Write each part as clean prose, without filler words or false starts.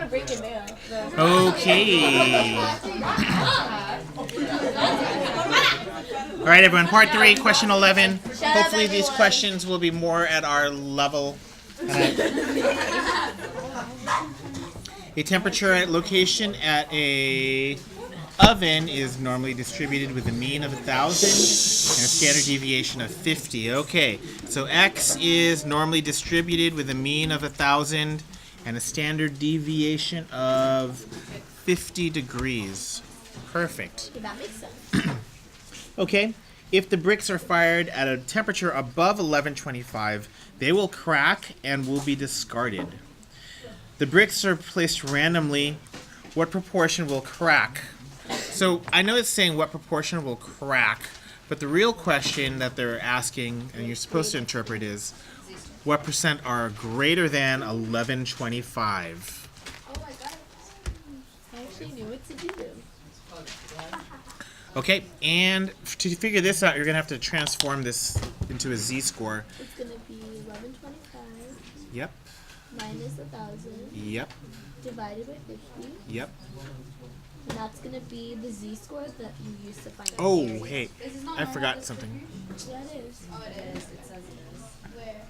want to break it down. Okay. All right, everyone. Part 3, question 11. Hopefully these questions will be more at our level. A temperature at location at a oven is normally distributed with a mean of 1,000 and a standard deviation of 50. Okay, so X is normally distributed with a mean of 1,000 and a standard deviation of 50 degrees. Perfect. That makes sense. Okay, if the bricks are fired at a temperature above 1125, they will crack and will be discarded. The bricks are placed randomly. What proportion will crack? So I know it's saying what proportion will crack, but the real question that they're asking, and you're supposed to interpret, is what percent are greater than 1125? Oh my god. I actually knew what to do. Okay, and to figure this out, you're going to have to transform this into a z-score. It's going to be 1125 Yep, minus 1,000 yep, divided by 50. yep. And that's going to be the z-score that you used to find out. Oh, the area. hey, I forgot something. Yeah, it is. Oh, it is. It says it is. Where?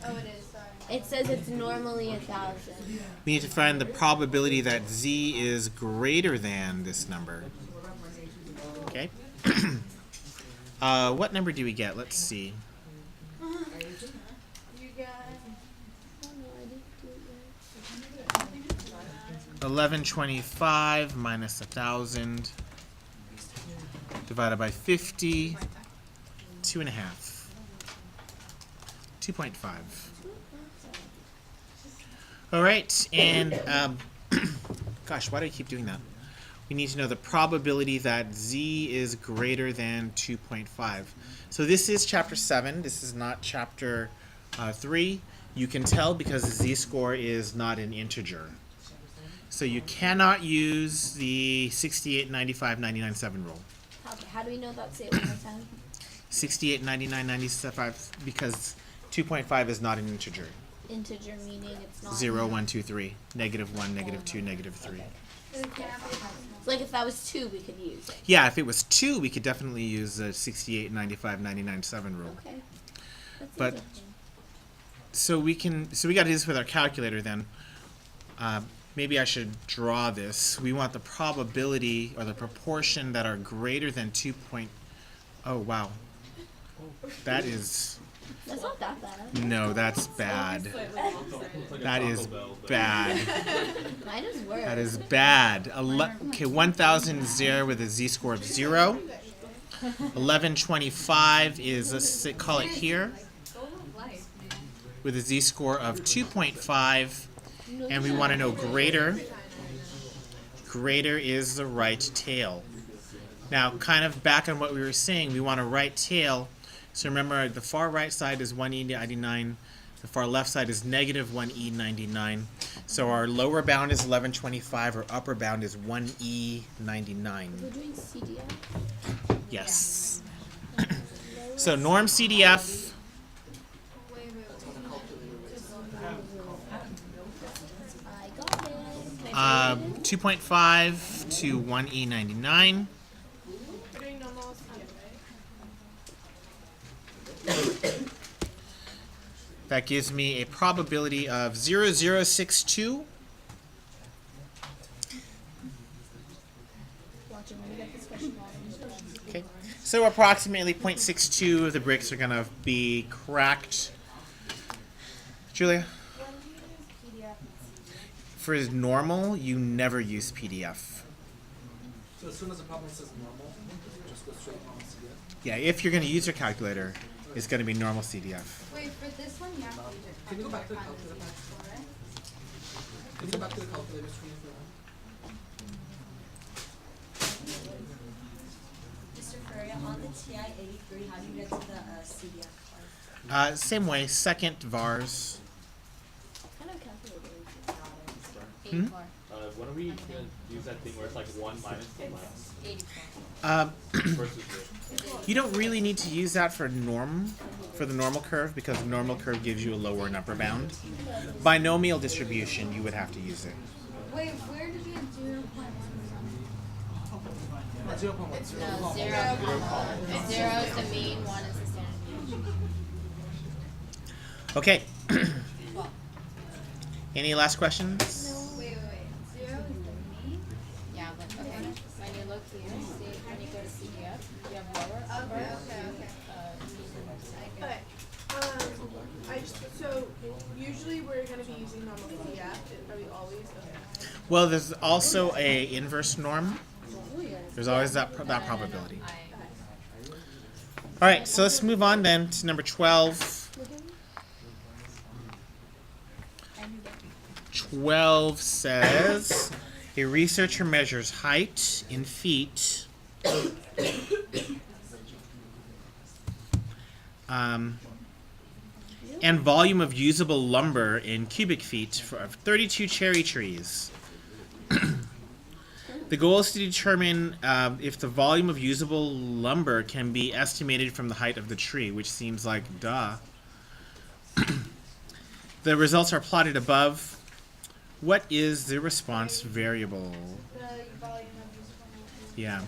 Oh, it is. Sorry. It says it's normally 1,000. We need to find the probability that z is greater than this number. Okay. What number do we get? Let's see. You got. Oh no, I didn't do it yet. 1125 minus 1,000 divided by 50. 2.5. 2.5. All right, and gosh, why do I keep doing that? We need to know the probability that z is greater than 2.5. So this is chapter 7. This is not chapter 3. You can tell because the z-score is not an integer. So you cannot use the 68, 95, 99, 7 rule. How do we know that? Say it one more time. 68, 99, 95, because 2.5 is not an integer. Integer meaning it's not. 0, 1, 2, 3. Negative 1, negative 2, negative 3. So like if that was 2, we could use it. Yeah, if it was 2, we could definitely use the 68, 95, 99, 7 rule. Okay. That's But- interesting. So we got to do this with our calculator then. Maybe I should draw this. We want the probability or the proportion that are greater than 2. Oh, wow. That is... That's not that bad. No, that's bad. That is bad. Mine is worse. That is bad. Okay, 1,000 is there with a z-score of 0. 1125 is, let's call it here, with a z-score of 2.5. And we want to know greater. Greater is the right tail. Now, kind of back on what we were saying, we want a right tail. So remember, the far right side is 1e99. The far left side is negative 1e99. So our lower bound is 1125. Our upper bound is 1e99. We're doing CDF. Yes. So norm CDF. I got it. Can I try it? 2.5 to 1e99. That gives me a probability of 0.0062. Watch it, let me get this question wrong. Okay. So approximately 0.62 of the bricks are going to be cracked. Julia? For normal, you never use PDF. So as soon as the problem says normal, just go straight normal CDF? Yeah, if you're going to use your calculator, it's going to be normal CDF. Wait, for this one, you have to use your Can you go back to the calculator? Can you go back to the calculator screen if you want? Mr. Ferrier, on the TI-83, how do you get to the CDF part? Same way, second vars. What kind of calculator is it? Hmm? when are we gonna use that thing where it's like 1 minus 2 minus 80%. versus 0? You don't really need to use that for the normal curve, because the normal curve gives you a lower and upper bound. Binomial distribution, you would have to use it. Wait, where did you get 0.1 from? 0.1. No, 0. 0 is the mean, 1 is the standard deviation. Okay. Any last questions? Wait. 0 is the mean? Yeah, but okay. When you look here, see, when you go to CDF, you have lower, upper, Okay. Okay. So usually we're going to be using normal CF. Are we always? Okay. Well, there's also a inverse norm. There's always that probability. All right, so let's move on then to number 12. 12 says, a researcher measures height in feet and volume of usable lumber in cubic feet for 32 cherry trees. The goal is to determine if the volume of usable lumber can be estimated from the height of the tree, which seems like duh. The results are plotted above. What is the response variable? The volume of useful. Yeah.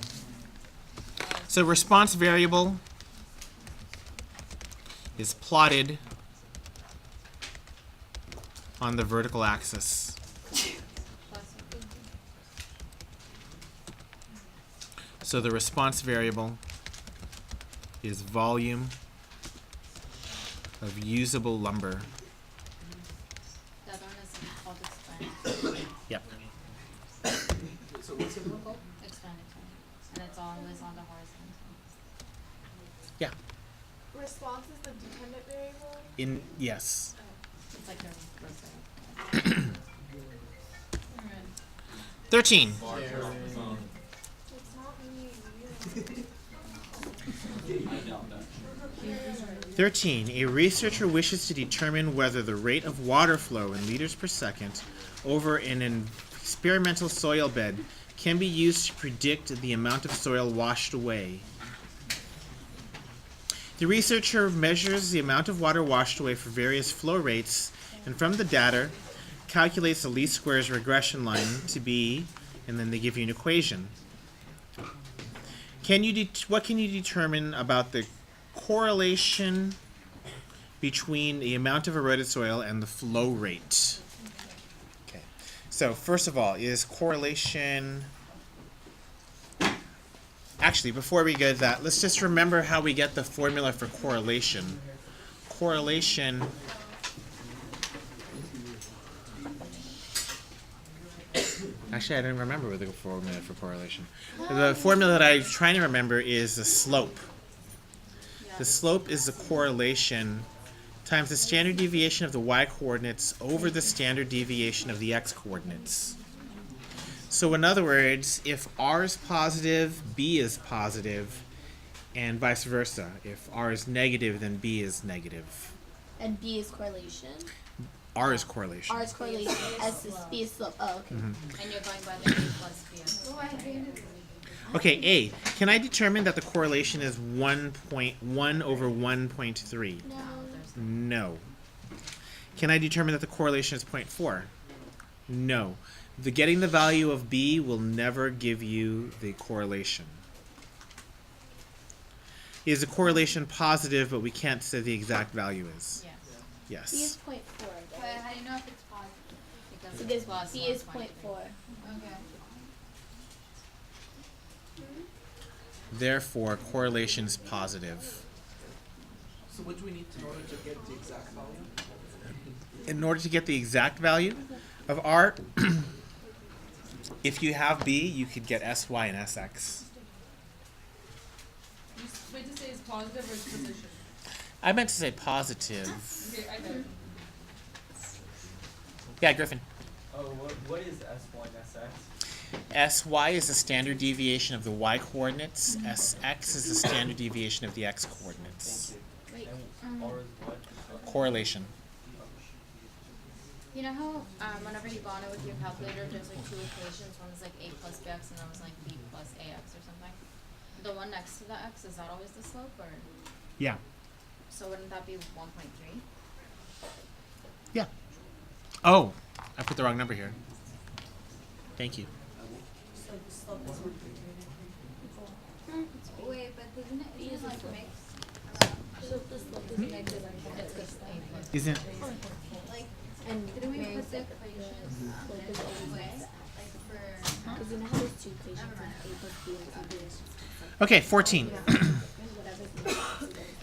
So response variable is plotted on the vertical axis. So the response variable is volume of usable lumber. The other one is called expand. Yep. So what's the one called? Expand. And it's always on the horizontal. Yeah. Response is the dependent variable. Yes. It's like the reverse. 13. It's not me. 13. A researcher wishes to determine whether the rate of water flow in liters per second over an experimental soil bed can be used to predict the amount of soil washed away. The researcher measures the amount of water washed away for various flow rates, and from the data, calculates the least squares regression line to be, and then they give you an equation. What can you determine about the correlation between the amount of eroded soil and the flow rate? Okay. So first of all, is correlation... Actually, before we go to that, let's just remember how we get the formula for correlation. Correlation... Actually, I didn't remember the formula for correlation. The formula that I'm trying to remember is the slope. The slope is the correlation times the standard deviation of the y-coordinates over the standard deviation of the x-coordinates. So in other words, if r is positive, b is positive, and vice versa. If r is negative, then b is negative. And B is correlation. R is correlation. R is correlation. S is B is slope. Oh, okay. Mhm. And you're going by the A plus B. Oh, I hated it. Okay, A. Can I determine that the correlation is 1.1 over 1.3? No. No. Can I determine that the correlation is 0.4? No. Getting the value of B will never give you the correlation. Is the correlation positive, but we can't say the exact value is? Yes. B is Yes. 0.4. But Right? how do you know if it's positive? Because Because it's plus B is 1.3. 0.4. Okay. Therefore, correlation is positive. So what do we need in order to get the exact value? In order to get the exact value of R, if you have B, you could get SY and SX. You meant to say it's positive or it's position? I meant to say positive. Okay, I got it. Yeah, Griffin. Oh, what is S1, SX? SY is the standard deviation of the y coordinates. SX is the standard deviation of the x coordinates. Wait. And R is what? Correlation. You know how whenever you go on it with your calculator, there's like two equations. One's like a plus bx, and one's like b plus ax or something. The one next to the x, is that always the slope, or Yeah. so wouldn't that be 1.3? Yeah. Oh, I put the wrong number here. Thank you. So the slope is 1.3. Wait, but isn't it like mixed? So the slope is negative. It's just a plus. Isn't Like, didn't we put the equations way? Like for. Because you know how there's two equations, like a plus b and c is okay? 14.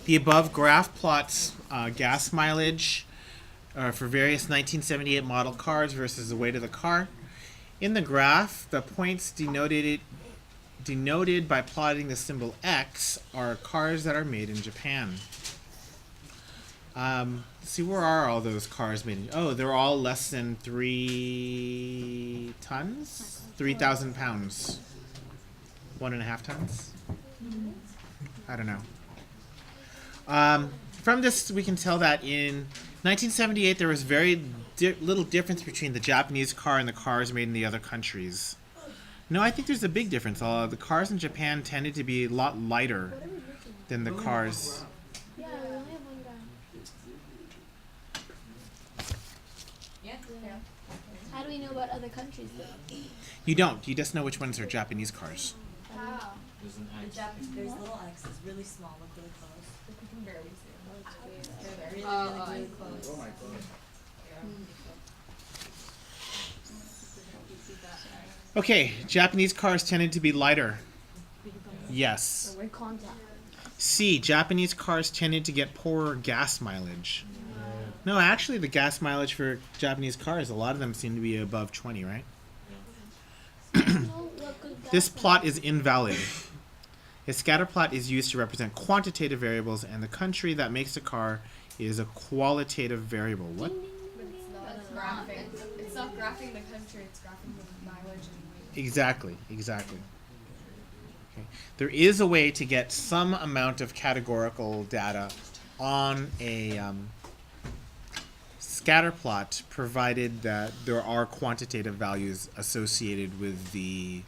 The above graph plots gas mileage for various 1978 model cars versus the weight of the car. In the graph, the points denoted by plotting the symbol X are cars that are made in Japan. See, where are all those cars made in? Oh, they're all less than 3 tons? 3,000 pounds. 1.5 tons? I don't know. From this, we can tell that in 1978, there was very little difference between the Japanese car and the cars made in the other countries. No, I think there's a big difference. The cars in Japan tended to be a lot lighter than the cars. Yeah, we only have one guy. Yeah. How do we know about other countries though? You don't. You just know which ones are Japanese cars. How? The Japanese, there's little X's, really small, look really close. You can barely see it. Really, really close. Oh my god. Okay, Japanese cars tended to be lighter. Yes. We're contact. C, Japanese cars tended to get poorer gas mileage. No, actually, the gas mileage for Japanese cars, a lot of them seem to be above 20, right? This plot is invalid. A scatter plot is used to represent quantitative variables, and the country that makes a car is a qualitative variable. What? But it's not graphing. It's not graphing the country. It's graphing the mileage and weight. Exactly. Okay. There is a way to get some amount of categorical data on a scatter plot, provided that there are quantitative values associated with the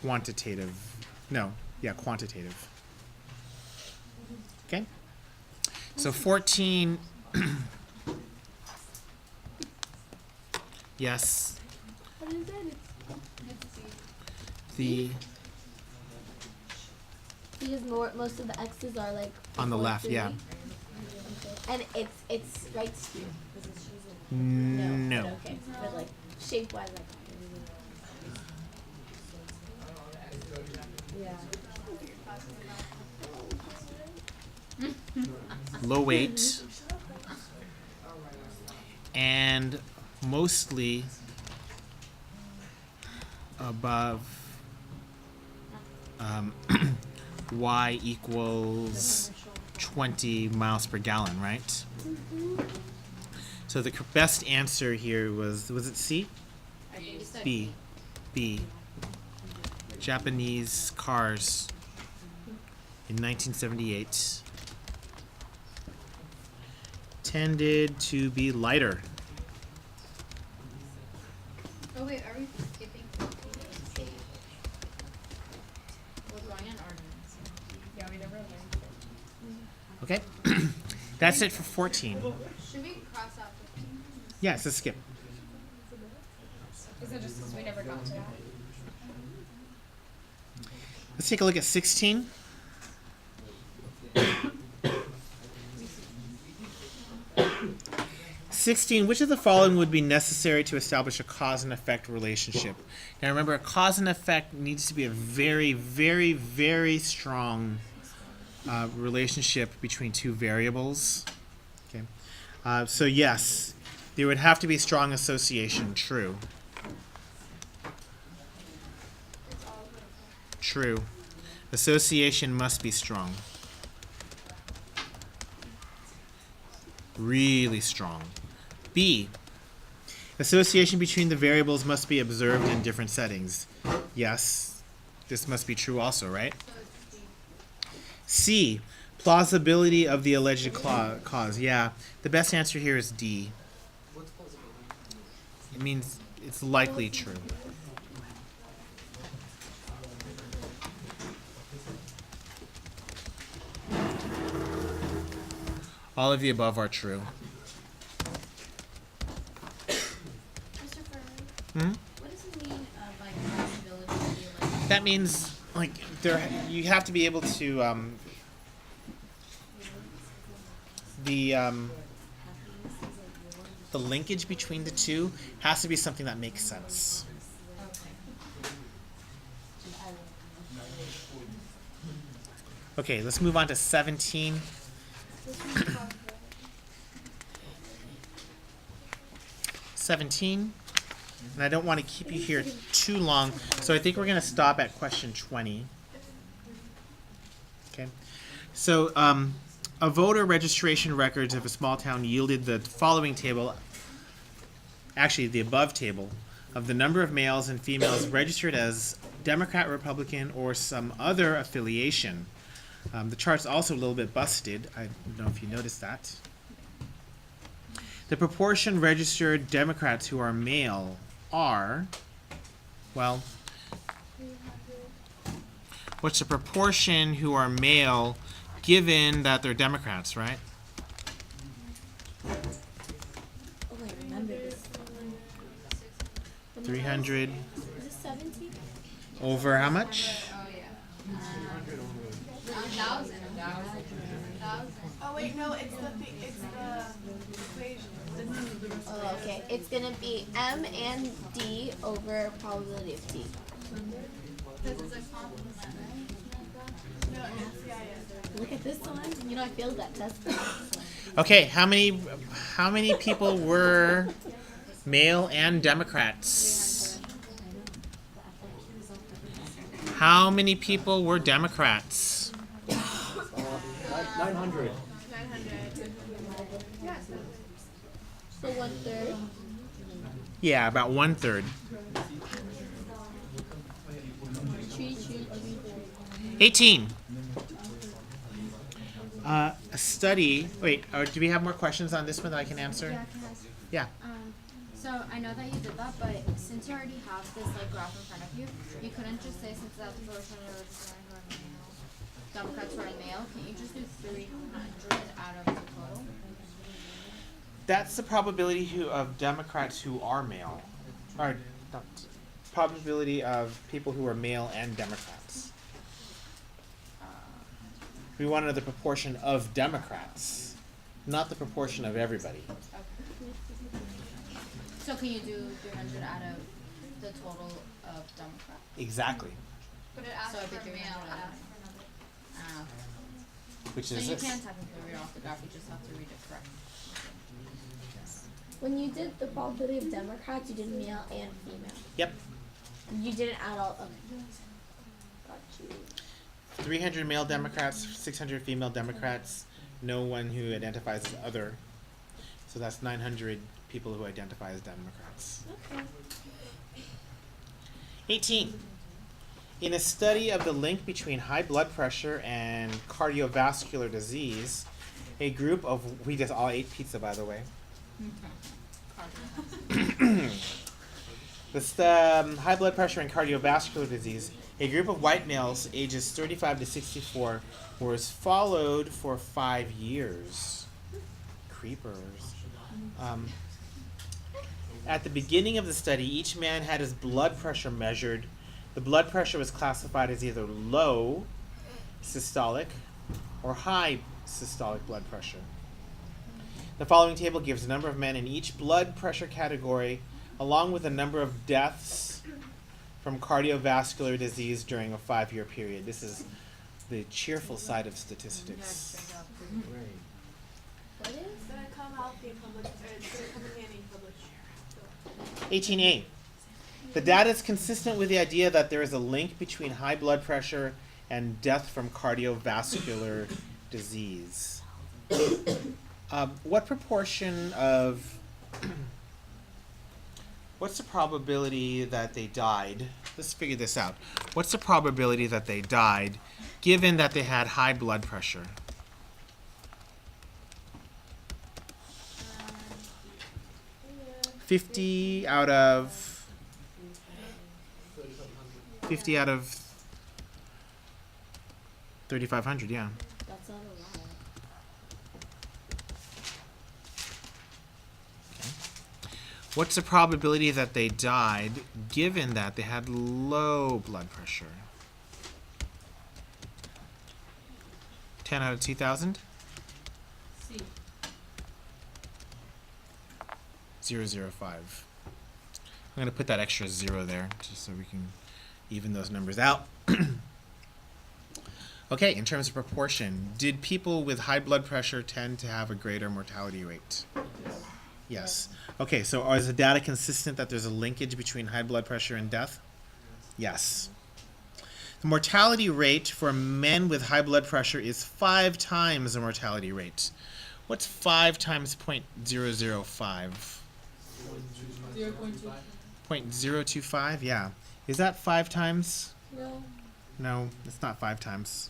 quantitative. Okay. So 14. Yes. What is it? The Because most of the X's are like on the left, yeah. and it's right here. No. But okay, but like shape wise, like. Low weight and mostly above y equals 20 miles per gallon, right? So the best answer here was it C? I think you said B. Japanese cars in 1978 tended to be lighter. Oh wait, are we skipping 14? we're going in ordinance. Yeah, we never learned it. Okay? That's it for 14. Should we cross out 15? Yeah, it's a skip. Is it just because we never got to that? Let's take a look at 16. Which of the following would be necessary to establish a cause and effect relationship? Now remember, a cause and effect needs to be a very, very, very strong relationship between two variables. Okay. So yes, there would have to be strong association. True. True. Association must be strong. Really strong. B. Association between the variables must be observed in different settings. Yes, this must be true also, right? C. Plausibility of the alleged cause. Yeah, the best answer here is D. What's plausibility? It means it's likely true. All of the above are true. Mr. Furman, Hmm? what does it mean, like, possibility to be like? That means like you have to be able to the linkage between the two has to be something that makes sense. Okay, let's move on to 17. 17. And I don't want to keep you here too long, so I think we're going to stop at question 20. Okay. So, a voter registration records of a small town yielded the following table, actually the above table, of the number of males and females registered as Democrat, Republican, or some other affiliation. The chart's also a little bit busted. I don't know if you noticed that. The proportion registered Democrats who are male are, well, what's the proportion who are male given that they're Democrats, right? Oh, I remember this. 300 Is it 17? over how much? Oh yeah. 1,000. Oh wait, no, it's the equation. Oh, okay. It's gonna be M and D over probability of D. Because it's a compliment, right? No, it's, yeah. Look at this one. You know, I failed that test. Okay, how many people were male and Democrats? How many people were Democrats? 900. 900. Yeah, So 1/3. Yeah, about 1/3. 18. A study. Wait, do we have more questions on this one that I can answer? Yeah, can I ask- Yeah. So I know that you did that, but since you already have this like graph in front of you, you couldn't just say since that's the portion of Democrats who are male, can't you just do 300 out of the total? That's the probability of Democrats who are male. Or not, probability of people who are male and Democrats. We want to know the proportion of Democrats, not the proportion of everybody. So can you do 300 out of the total of Democrats? Exactly. But it asks So it'd be for 300 male. out of. Which So is you this. can't technically read off the graph, you just have to read it correctly. When you did the probability of Democrats, you did male and female. Yep. You didn't add all of them. Got you. 300 male Democrats, 600 female Democrats, no one who identifies as other. So that's 900 people who identify as Democrats. Okay. 18. In a study of the link between high blood pressure and cardiovascular disease, a group of, we just all ate pizza by the way. High blood pressure and cardiovascular disease, a group of white males ages 35 to 64 was followed for 5 years. Creepers. At the beginning of the study, each man had his blood pressure measured. The blood pressure was classified as either low systolic or high systolic blood pressure. The following table gives the number of men in each blood pressure category, along with the number of deaths from cardiovascular disease during a 5-year period. This is the cheerful side of statistics. What is? It's gonna come out being published, or it's gonna come in handy published. 18A. The data is consistent with the idea that there is a link between high blood pressure and death from cardiovascular disease. What proportion of what's the probability that they died? Let's figure this out. What's the probability that they died given that they had high blood pressure? 50 out of 50 out of 3,500, yeah. That's not a lot. What's the probability that they died given that they had low blood pressure? 10 out of 2,000? C. 005. I'm going to put that extra 0 there just so we can even those numbers out. Okay, in terms of proportion, did people with high blood pressure tend to have a greater mortality rate? Yes. Okay, so is the data consistent that there's a linkage between high blood pressure and death? Yes. The mortality rate for men with high blood pressure is 5 times the mortality rate. What's 5 times 0.005? 0.025, yeah. Is that 5 times? No. No, it's not 5 times.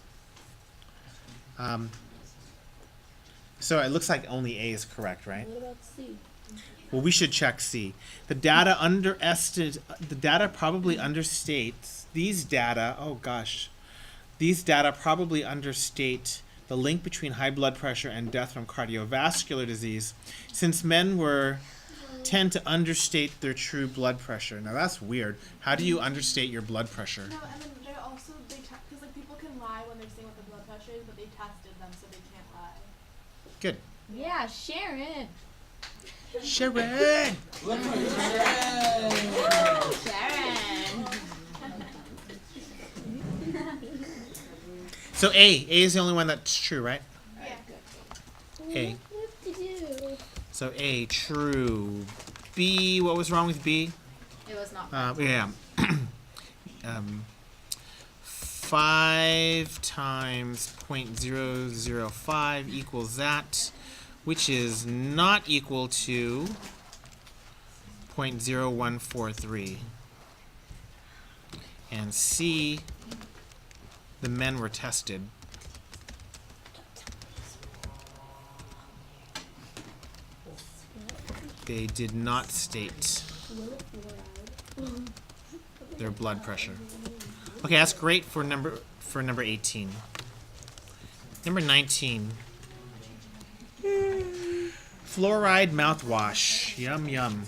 So it looks like only A is correct, right? What about C? Well, we should check C. The data probably understates these data. Oh gosh, these data probably understate the link between high blood pressure and death from cardiovascular disease, since men tend to understate their true blood pressure. Now that's weird. How do you understate your blood pressure? No, and then they're also, because like people can lie when they're saying what the blood pressure is, but they tested them, so they can't lie. Good. Yeah, Sharon. Sharon! Sharon. So A is the only one that's true, right? Yeah. A. What to do? So A, true. B, what was wrong with B? It was not. Yeah. 5 times 0.005 equals that, which is not equal to 0.0143. And C, the men were tested. They did not state their blood pressure. Okay, that's great for number 18. Number 19. Fluoride mouthwash. Yum yum.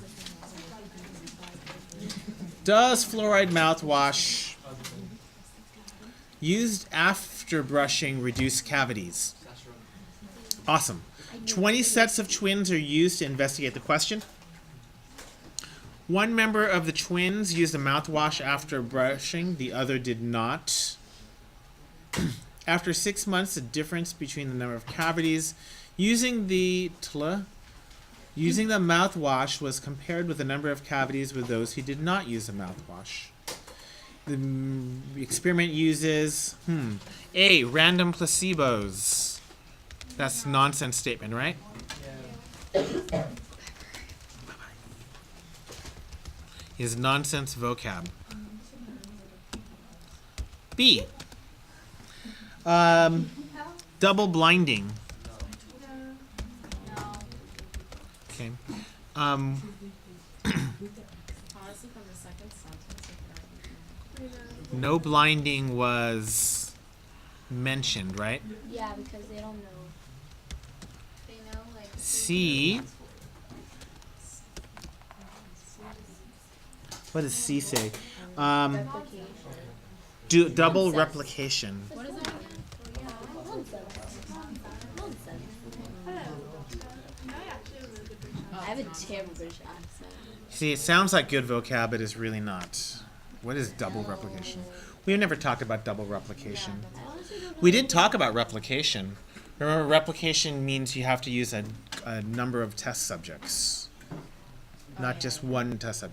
Does fluoride mouthwash used after brushing reduce cavities? Awesome. 20 sets of twins are used to investigate the question. One member of the twins used a mouthwash after brushing, the other did not. After 6 months, the difference between the number of cavities using the mouthwash was compared with the number of cavities with those who did not use the mouthwash. The experiment uses A, random placebos. That's nonsense statement, right? Is nonsense vocab. B. Double blinding. Okay. Honestly, from the second sentence, No blinding was mentioned, right? Yeah, because they don't know. They know, like, C. What does C say? Replication. Double replication. what is it again? Nonsense. I don't know. No, I actually have a really good British I have a terrible British accent. See, it sounds like good vocab, but it's really not. What is double replication? We've never talked about double replication. I honestly don't know. We did talk about replication. Remember, replication means you have to use a number of test subjects, not just one test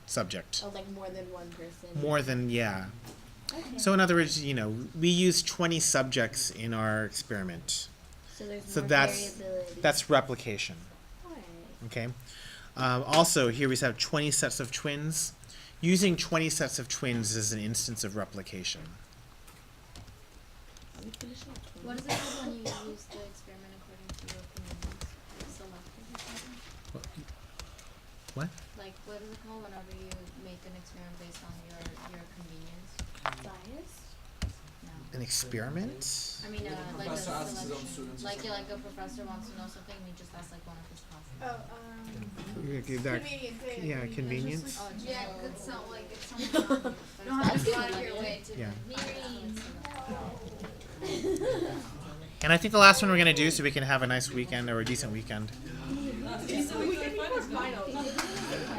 subject. Oh, like more than one person. More than, yeah. Okay. So in other words, we use 20 subjects in our experiment. So there's So more that's variability. replication. Alright. Okay. Also, here we have 20 sets of twins. Using 20 sets of twins is an instance of replication. Are we finishing at 20? What is it called when you use the experiment according to your opinions? Selective or something? What? Like, what is it called whenever you make an experiment based on your convenience? Bias? No. An experiment? I mean, like a Professor asks his own selection. students or Like, something. a professor wants to know something, and he just asks like one of his classes. Convenient thing. Yeah, convenience. Oh, just Yeah, so- it's not like it's something on. You don't have to go out of your way to. Yeah. Yeah. And I think the last one we're gonna do so we can have a nice weekend or a decent weekend.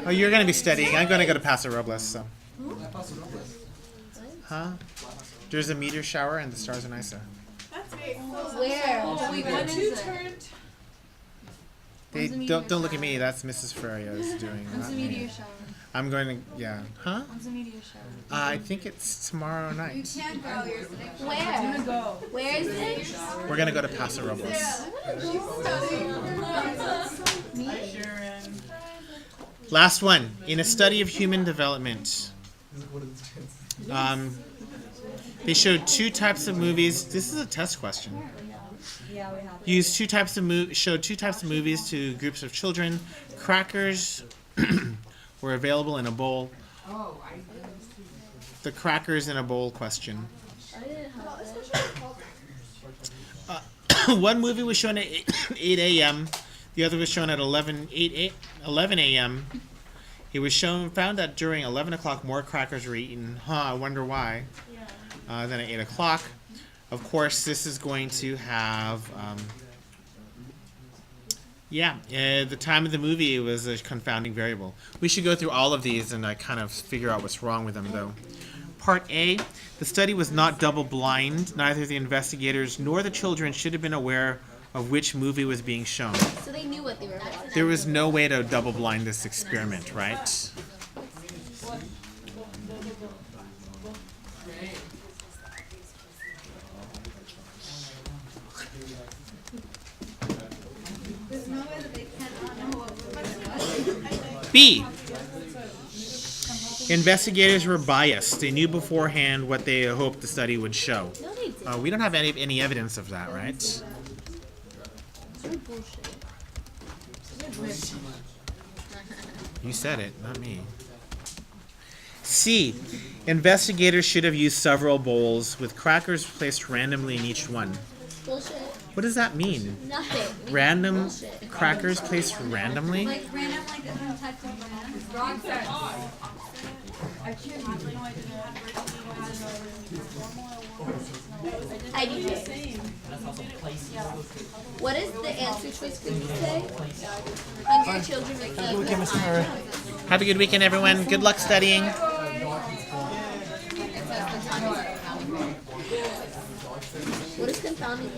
Oh, you're gonna be studying. I'm gonna go to Paso Robles. So, I passed it up with. huh? There's a meteor shower and the stars are nice there. That's very cool. Where? Wait, what is it? They don't look at me. That's Mrs. Ferrio's doing. When's Not the me. meteor shower? I'm going to. Yeah. Huh? When's the meteor shower? I think it's tomorrow night. Can't go. You're sitting. Where? Go. Where is it? We're gonna go to Paso Robles. Last one. In a study of human development, they showed two types of movies. This is a test question. Yeah, we have it. Used showed two types of movies to groups of children. Crackers were available in a bowl. The crackers in a bowl question. I didn't have that. One movie was shown at 8 a.m. The other was shown at 11 a.m. It was found that during 11 o'clock more crackers were eaten. I wonder why. Than at 8 o'clock. Of course, this is going to have, the time of the movie was a confounding variable. We should go through all of these and kind of figure out what's wrong with them, though. Part A, the study was not double-blind. Neither the investigators nor the children should have been aware of which movie was being shown. So they knew what they were watching. There was no way to double-blind this experiment, right? B. Investigators were biased. They knew beforehand what they hoped the study would show. No, they didn't. We don't have any evidence of that, right? You're bullshit. You said it, not me. C. Investigators should have used several bowls with crackers placed randomly in each one. Bullshit. What does that mean? Nothing. Random Bullshit. crackers placed randomly? Like random, like different types of bananas. Wrong sense. I do too. What is the answer choice going to say? Hungry children with teeth. Have a good weekend, everyone. Good luck studying. It says the time is confounding. What is confounding?